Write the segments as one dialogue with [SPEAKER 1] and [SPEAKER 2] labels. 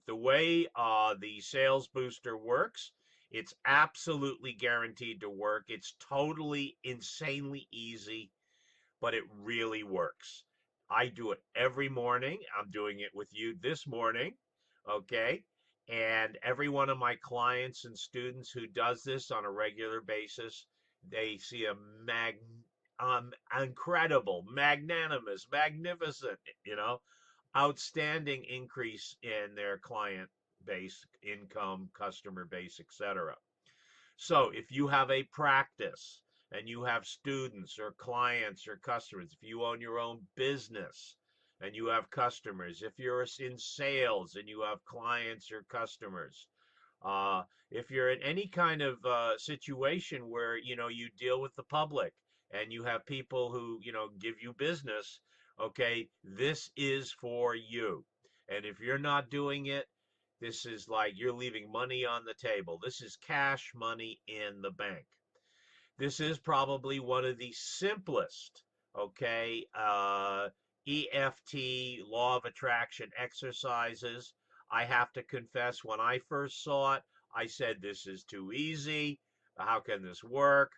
[SPEAKER 1] the way the sales booster works, it's absolutely guaranteed to work. It's totally insanely easy, but it really works. I do it every morning. I'm doing it with you this morning. Okay. And every one of my clients and students who does this on a regular basis, they see a incredible, magnanimous, magnificent, outstanding increase in their client base, income, customer base, etc. So if you have a practice and you have students or clients or customers, if you own your own business and you have customers, if you're in sales and you have clients or customers, if you're in any kind of situation where you deal with the public and you have people who give you business, okay, this is for you. And if you're not doing it, this is like you're leaving money on the table. This is cash money in the bank. This is probably one of the simplest, okay, EFT, law of attraction exercises. I have to confess, when I first saw it, I said, this is too easy. How can this work?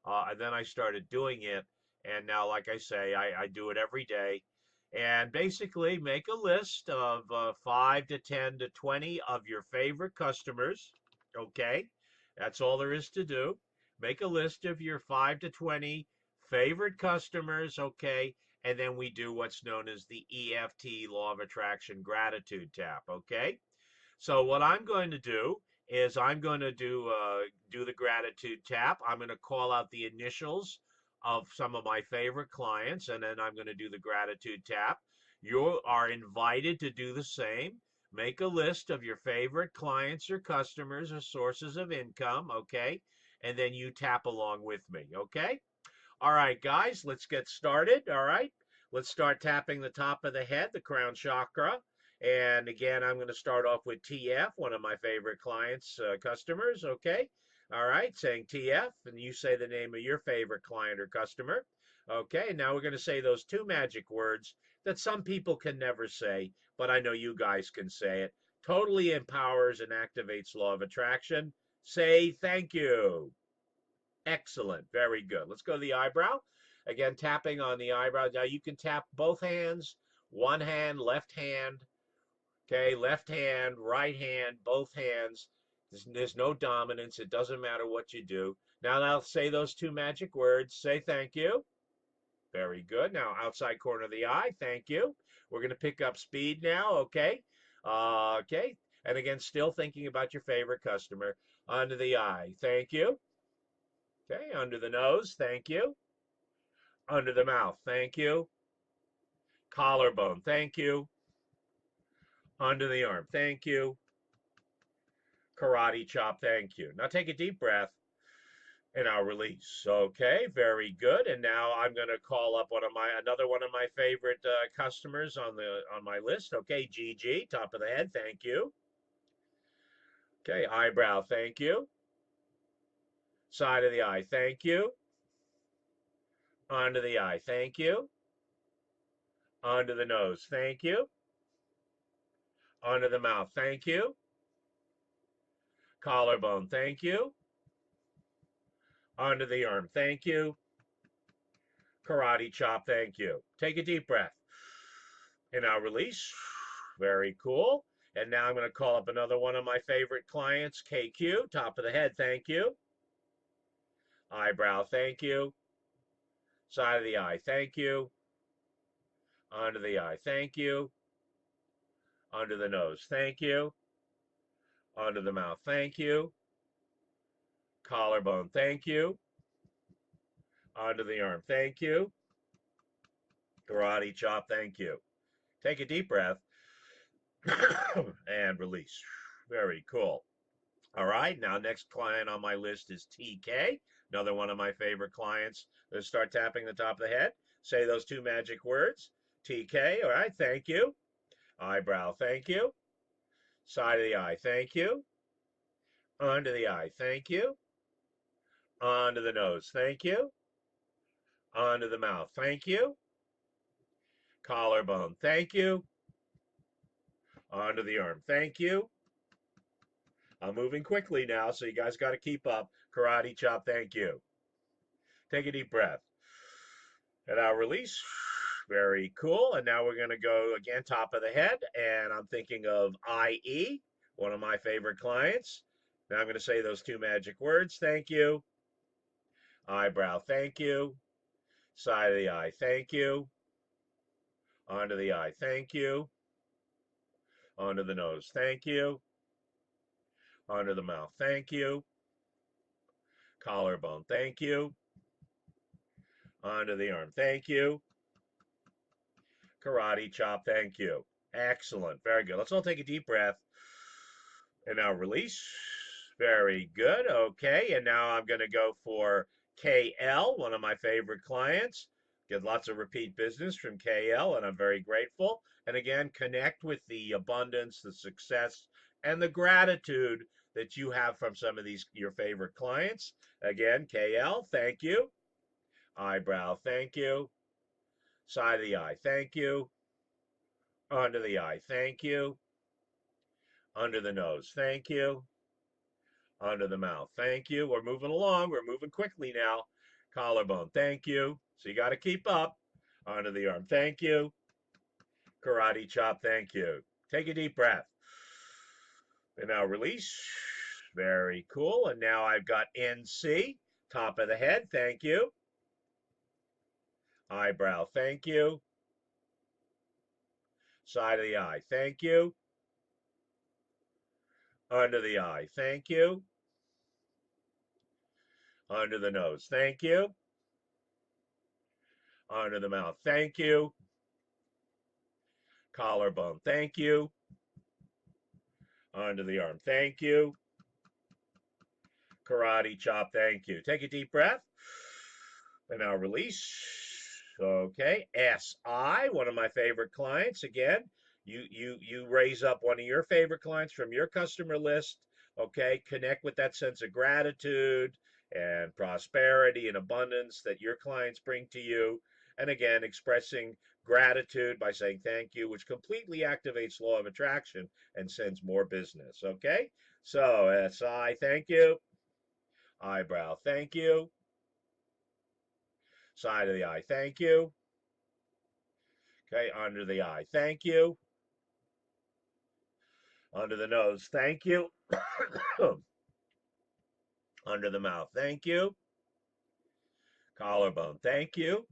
[SPEAKER 1] And then I started doing it. And now, like I say, I do it every day. And basically, make a list of 5 to 10 to 20 of your favorite customers. Okay. That's all there is to do. Make a list of your 5 to 20 favorite customers. Okay. And then we do what's known as the EFT, law of attraction gratitude tap. Okay. So what I'm going to do is I'm going to do the gratitude tap. I'm going to call out the initials of some of my favorite clients, and then I'm going to do the gratitude tap. You are invited to do the same. Make a list of your favorite clients or customers or sources of income, okay? And then you tap along with me, okay? All right, guys, let's get started. All right, let's start tapping the top of the head, the crown chakra. And again, I'm going to start off with TF, one of my favorite clients, customers. Okay. All right, saying TF, and you say the name of your favorite client or customer. Okay, now we're going to say those two magic words that some people can never say, but I know you guys can say it. Totally empowers and activates law of attraction. Say thank you. Excellent. Very good. Let's go to the eyebrow. Again, tapping on the eyebrow. Now you can tap both hands, one hand, left hand. Okay, left hand, right hand, both hands. There's no dominance. It doesn't matter what you do. Now I'll say those two magic words. Say thank you. Very good. Now outside corner of the eye. Thank you. We're going to pick up speed now. Okay. Okay. And again, still thinking about your favorite customer. Under the eye. Thank you. Okay, under the nose, thank you. Under the mouth, thank you. Collarbone, thank you. Under the arm, thank you. Karate chop, thank you. Now take a deep breath and I'll release. Okay, very good. And now I'm going to call up another one of my favorite customers on my list. Okay, GG, top of the head, thank you. Okay, eyebrow, thank you. Side of the eye, thank you. Under the eye, thank you. Under the nose, thank you. Under the mouth, thank you. Collarbone, thank you. Under the arm, thank you. Karate chop, thank you. Take a deep breath. And I'll release. Very cool. And now I'm going to call up another one of my favorite clients, KQ. Top of the head, thank you. Eyebrow, thank you. Side of the eye, thank you. Under the eye, thank you. Under the nose, thank you. Under the mouth, thank you. Collarbone, thank you. Under the arm, thank you. Karate chop, thank you. Take a deep breath and release. Very cool. All right, now next client on my list is TK, another one of my favorite clients. Let's start tapping the top of the head. Say those two magic words. TK, all right, thank you. Eyebrow, thank you. Side of the eye, thank you. Under the eye, thank you. Under the nose, thank you. Under the mouth, thank you. Collarbone, thank you. Onto the arm. Thank you. I'm moving quickly now, so you guys got to keep up. Karate chop. Thank you. Take a deep breath. And now release. Very cool. And now we're going to go again, top of the head. And I'm thinking of IE, one of my favorite clients. Now I'm going to say those two magic words. Thank you. Eyebrow. Thank you. Side of the eye. Thank you. Onto the eye. Thank you. Onto the nose. Thank you. Onto the mouth. Thank you. Collarbone. Thank you. Onto the arm. Thank you. Karate chop. Thank you. Excellent. Very good. Let's all take a deep breath. And now release. Very good. Okay. And now I'm going to go for KL, one of my favorite clients. Get lots of repeat business from KL, and I'm very grateful. And again, connect with the abundance, the success, and the gratitude that you have from some of these your favorite clients. Again, KL, thank you. Eyebrow, thank you. Side of the eye, thank you. Under the eye, thank you. Under the nose, thank you. Under the mouth, thank you. We're moving along. We're moving quickly now. Collarbone, thank you. So you got to keep up. Under the arm, thank you. Karate chop, thank you. Take a deep breath. And now release. Very cool. And now I've got NC, top of the head, thank you. Eyebrow, thank you. Side of the eye, thank you. Under the eye, thank you. Under the nose, thank you. Under the mouth, thank you. Collarbone, thank you. Under the arm, thank you. Karate chop, thank you. Take a deep breath. And now release. Okay. SI, one of my favorite clients. Again, you raise up one of your favorite clients from your customer list. Okay. Connect with that sense of gratitude and prosperity and abundance that your clients bring to you. And again, expressing gratitude by saying thank you, which completely activates law of attraction and sends more business. Okay. So SI, thank you. Eyebrow, thank you. Side of the eye, thank you. Okay, under the eye, thank you. Under the nose, thank you. Under the mouth, thank you. Collarbone, thank you.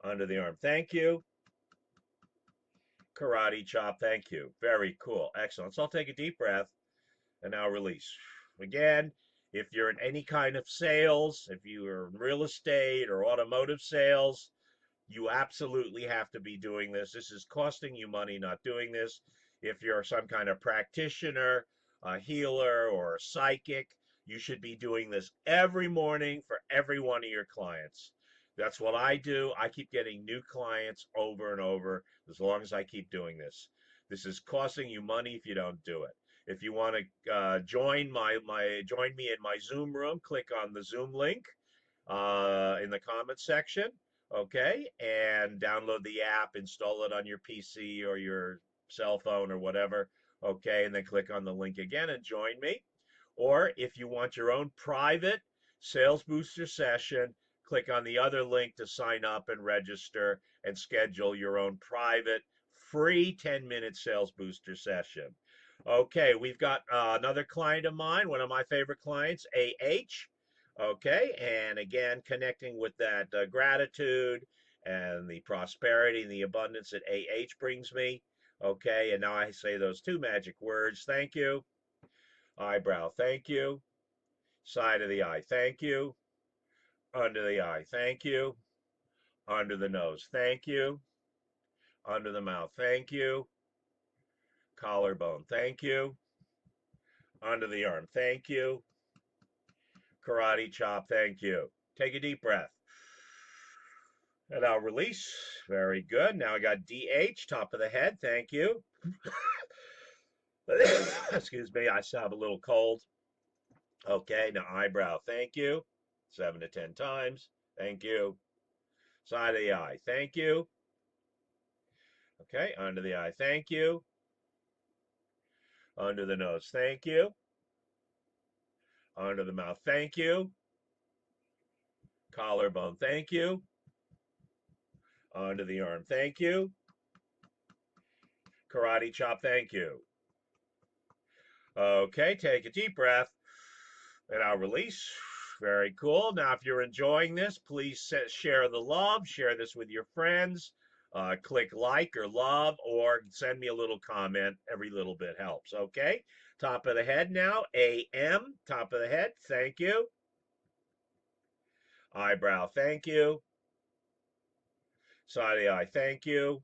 [SPEAKER 1] Under the arm, thank you. Karate chop, thank you. Very cool. Excellent. So I'll take a deep breath and now release. Again, if you're in any kind of sales, if you're in real estate or automotive sales, you absolutely have to be doing this. This is costing you money not doing this. If you're some kind of practitioner, a healer, or a psychic, you should be doing this every morning for every one of your clients. That's what I do. I keep getting new clients over and over as long as I keep doing this. This is costing you money if you don't do it. If you want to join join me in my Zoom room, click on the Zoom link in the comments section, okay, and download the app, install it on your PC or your cell phone or whatever, okay, and then click on the link again and join me. Or if you want your own private sales booster session, click on the other link to sign up and register and schedule your own private free 10-minute sales booster session. Okay, we've got another client of mine, one of my favorite clients, AH. Okay, and again, connecting with that gratitude and the prosperity and the abundance that AH brings me. Okay, and now I say those two magic words. Thank you. Eyebrow, thank you. Side of the eye, thank you. Under the eye, thank you. Under the nose, thank you. Under the mouth, thank you. Collarbone, thank you. Under the arm, thank you. Karate chop, thank you. Take a deep breath. And I'll release. Very good. Now I got DH, top of the head. Thank you. Excuse me, I still have a little cold. Okay, now eyebrow. Thank you. 7 to 10 times. Thank you. Side of the eye. Thank you. Okay, under the eye, thank you. Under the nose, thank you. Under the mouth, thank you. Collarbone, thank you. Under the arm, thank you. Karate chop, thank you. Okay, take a deep breath and I'll release. Very cool. Now, if you're enjoying this, please share the love, share this with your friends, click like or love, or send me a little comment. Every little bit helps. Okay, top of the head now, AM, top of the head, thank you. Eyebrow, thank you. Side of the eye, thank you.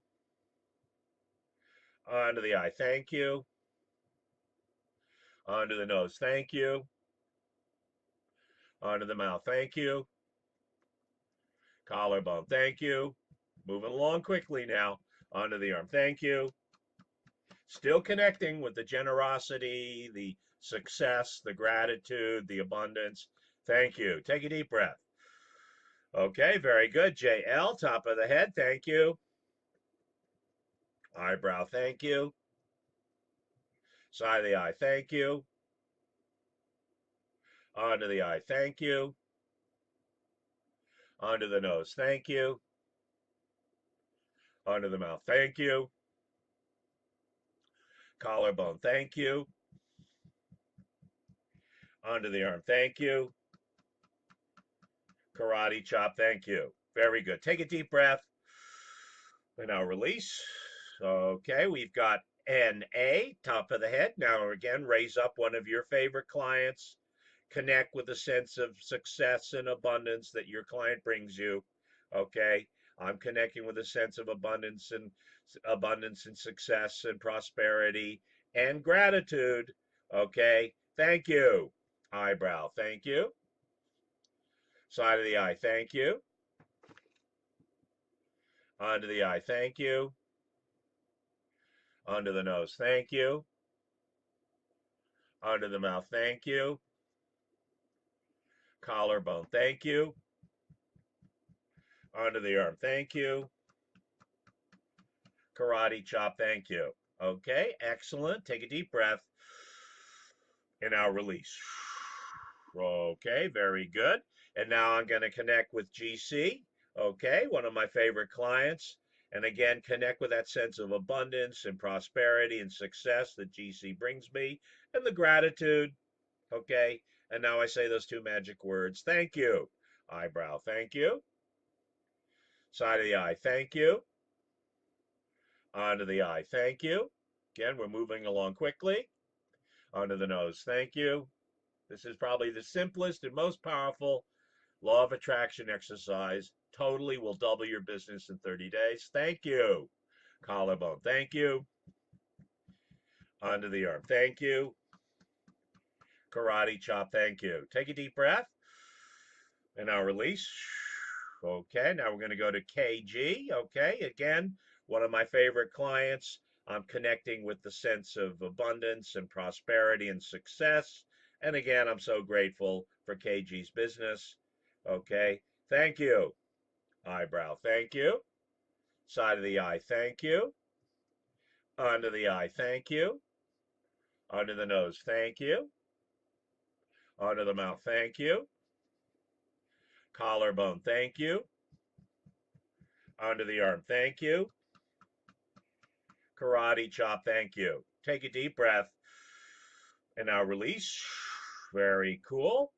[SPEAKER 1] Under the eye, thank you. Under the nose, thank you. Under the mouth, thank you. Collarbone, thank you. Moving along quickly now. Under the arm, thank you. Still connecting with the generosity, the success, the gratitude, the abundance. Thank you. Take a deep breath. Okay, very good. JL, top of the head, thank you. Eyebrow, thank you. Side of the eye, thank you. Under the eye, thank you. Under the nose, thank you. Under the mouth, thank you. Collarbone, thank you. Under the arm, thank you. Karate chop, thank you. Very good. Take a deep breath. And now release. Okay, we've got NA, top of the head. Now again, raise up one of your favorite clients. Connect with a sense of success and abundance that your client brings you. Okay, I'm connecting with a sense of abundance and success and prosperity and gratitude. Okay, thank you. Eyebrow, thank you. Side of the eye, thank you. Under the eye, thank you. Under the nose, thank you. Under the mouth, thank you. Collarbone, thank you. Under the arm, thank you. Karate chop, thank you. Okay, excellent. Take a deep breath. And now release. Okay, very good. And now I'm going to connect with GC. Okay, one of my favorite clients. And again, connect with that sense of abundance and prosperity and success that GC brings me and the gratitude. Okay, and now I say those two magic words. Thank you. Eyebrow, thank you. Side of the eye, thank you. Onto the eye, thank you. Again, we're moving along quickly. Onto the nose, thank you. This is probably the simplest and most powerful law of attraction exercise. Totally will double your business in 30 days. Thank you. Collarbone, thank you. Onto the arm, thank you. Karate chop, thank you. Take a deep breath. And now release. Okay, now we're going to go to KG. Okay, again, one of my favorite clients. I'm connecting with the sense of abundance and prosperity and success. And again, I'm so grateful for KG's business. Okay, thank you. Eyebrow, thank you. Side of the eye, thank you. Under the eye, thank you. Under the nose, thank you. Under the mouth, thank you. Collarbone, thank you. Under the arm, thank you. Karate chop, thank you. Take a deep breath and now release. Very cool.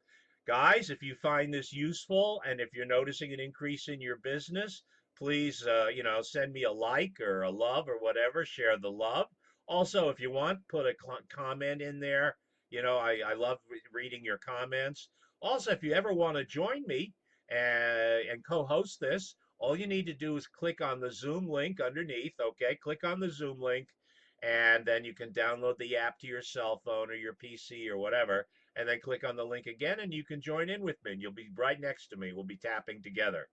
[SPEAKER 1] Guys, if you find this useful and if you're noticing an increase in your business, please, send me a like or a love or whatever. Share the love. Also, if you want, put a comment in there. I love reading your comments. Also, if you ever want to join me and co-host this, all you need to do is click on the Zoom link underneath. Okay, click on the Zoom link, and then you can download the app to your cell phone or your PC or whatever, and then click on the link again, and you can join in with me. And you'll be right next to me. We'll be tapping together.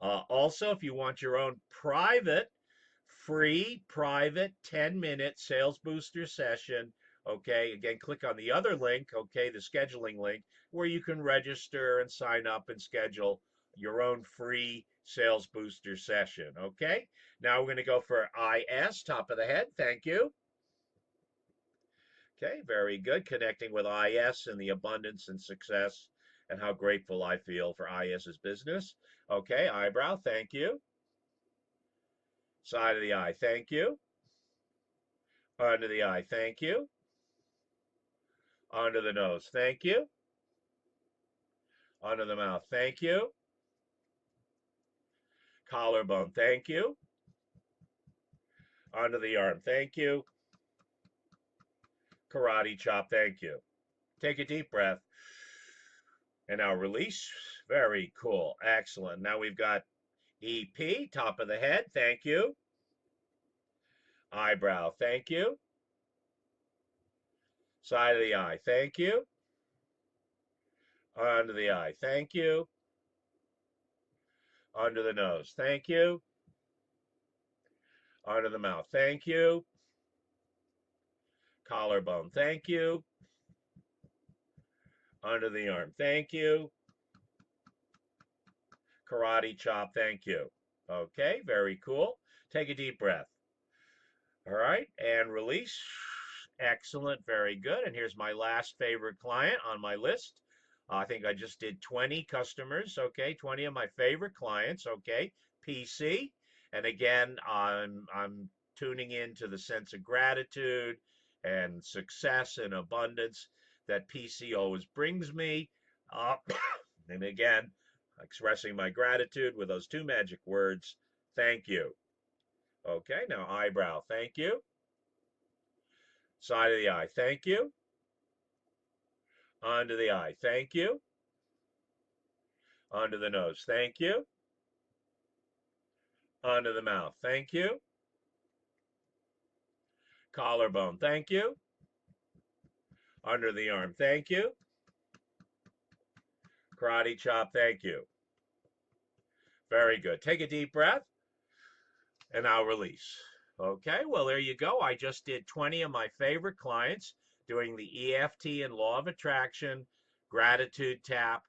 [SPEAKER 1] Also, if you want your own free private 10-minute sales booster session, okay, again, click on the other link, okay, the scheduling link, where you can register and sign up and schedule your own free sales booster session. Okay, now we're going to go for IS, top of the head. Thank you. Okay, very good. Connecting with IS and the abundance and success and how grateful I feel for IS's business. Okay, eyebrow, thank you. Side of the eye, thank you. Under the eye, thank you. Under the nose, thank you. Under the mouth, thank you. Collarbone, thank you. Under the arm, thank you. Karate chop, thank you. Take a deep breath. And now release. Very cool. Excellent. Now we've got EP, top of the head, thank you. Eyebrow, thank you. Side of the eye, thank you. Under the eye, thank you. Under the nose, thank you. Under the mouth, thank you. Collarbone, thank you. Under the arm, thank you. Karate chop, thank you. Okay, very cool. Take a deep breath. All right, and release. Excellent, very good. And here's my last favorite client on my list. I think I just did 20 customers, okay, 20 of my favorite clients, okay, PC. And again, I'm tuning into the sense of gratitude and success and abundance that PC always brings me. And again, expressing my gratitude with those two magic words, thank you. Okay, now eyebrow, thank you. Side of the eye, thank you. Under the eye, thank you. Under the nose, thank you. Under the mouth, thank you. Collarbone, thank you. Under the arm, thank you. Karate chop, thank you. Very good. Take a deep breath, and I'll release. Okay, well, there you go. I just did 20 of my favorite clients doing the EFT and Law of Attraction gratitude tap